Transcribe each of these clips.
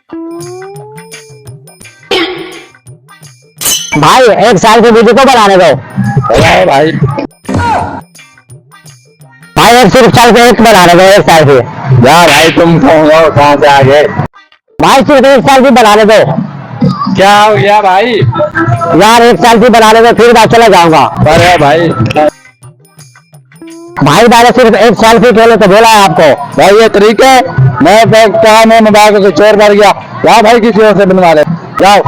भाई एक साल की वीडियो को बनाने दो। भाई भाई एक सिर्फ साल के एक बनाने दो, एक साल की। यार भाई तुम कौन हो, कहाँ से आ गए? भाई सिर्फ एक साल की बनाने दो। क्या हो गया भाई? यार एक साल की बनाने दो, फिर बाद चला जाऊंगा। अरे भाई भाई मैंने सिर्फ एक साल की खेले तो बोला है आपको। भाई ये तरीका है? मैं तो कहा मैं मोबाइल को चोर कर गया। जाओ भाई किसी और से बनवा ले, जाओ।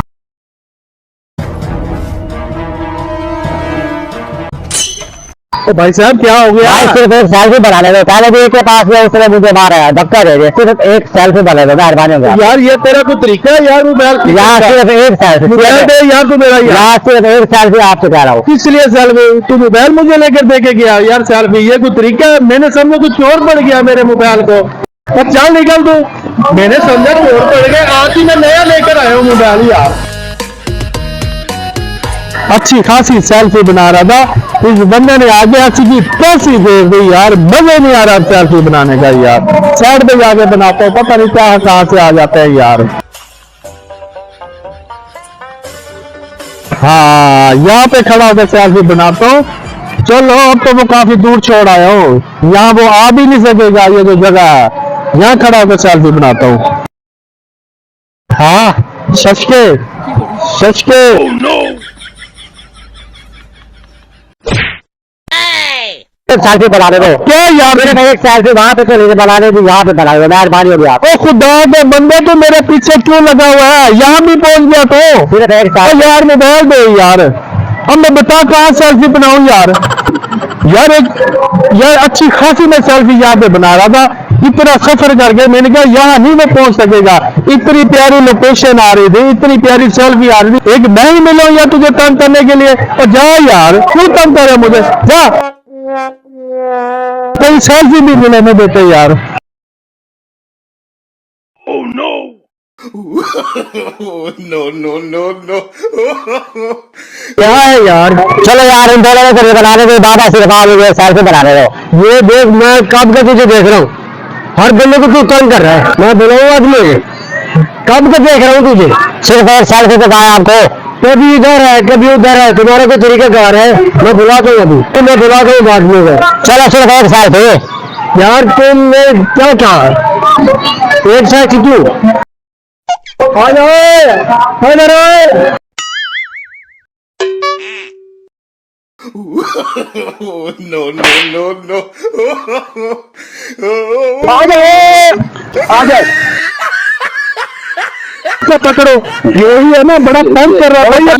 तो भाई साहब क्या हो गया? भाई सिर्फ एक साल की बनाने दो। पहले भी के पास गया, उसने मुझे मारा, धक्का दे दिया। सिर्फ एक साल की बना दो, मेहरबानी होगा। यार ये तेरा कोई तरीका है यार? मोबाइल यार सिर्फ एक साल की यार तू मेरा यार सिर्फ एक साल की आपसे कह रहा हूँ। किस लिए सेल्फी? तू मोबाइल मुझे लेकर दे के गया यार सेल्फी, ये कोई तरीका है? मैंने समझा कुछ चोर पड़ गया मेरे मोबाइल को। अब चल निकल तू। मैंने समझा चोर पड़ गए, आज ही मैं नया लेकर आया हूँ मोबाइल यार। अच्छी खासी सेल्फी बना रहा था, इस बंदे ने आगे अच्छी की पैसी दे दी यार। मजे नहीं आ रहा सेल्फी बनाने का यार। साइड पे जाके बनाता हूँ, पता नहीं क्या कहाँ से आ जाते हैं यार। हाँ यहाँ पे खड़ा होकर सेल्फी बनाता हूँ। चलो अब तो वो काफी दूर छोड़ आया हूँ, यहाँ वो आ भी नहीं सकेगा। ये जो जगह है यहाँ खड़ा होकर सेल्फी बनाता हूँ। हाँ सचके सचके। एक साल की बनाने दो। क्या यार? मेरे एक साल की वहाँ पे चले बनाने दो, यहाँ पे बना दो, मेहरबानी होगी आप। ओ खुदा के बंदे तो मेरे पीछे क्यों लगा हुआ है? यहाँ भी पहुंच गया तो सिर्फ एक साल। यार मोबाइल दे यार। अब मैं बता कहाँ सेल्फी बनाऊं यार? यार अच्छी खासी मैं सेल्फी यहाँ पे बना रहा था। इतना सफर करके मैंने कहा यहाँ नहीं मैं पहुंच सकेगा। इतनी प्यारी लोकेशन आ रही थी, इतनी प्यारी सेल्फी आ रही थी। एक मैं ही मिलूं या तुझे तंग करने के लिए? और जा यार, क्यों तंग करे मुझे? जा, कहीं सेल्फी भी मिलने देते यार। Oh no! No, no, no, no. क्या है यार? चलो यार इन दोनों को बनाने दो, बाबा सिर्फ आप मुझे सेल्फी बनाने दो। ये देख, मैं कब का तुझे देख रहा हूँ, हर बंदे को तू तंग कर रहा है। मैं बुलाऊंगा तुम्हें, कब का देख रहा हूँ तुझे। सिर्फ एक सेल्फी तो कहा आपको। कभी इधर है कभी उधर है, तुम्हारे को तरीके कार है। मैं बुलाता हूँ अभी, तो मैं बुलाता हूँ बाद में। चलो सिर्फ एक सेल्फी। यार तुमने क्या कहा? एक साथ क्यों? Hello hello. No, no, no, no. आ जाओ पकड़ो। यही है ना, बड़ा तंग कर रहा था।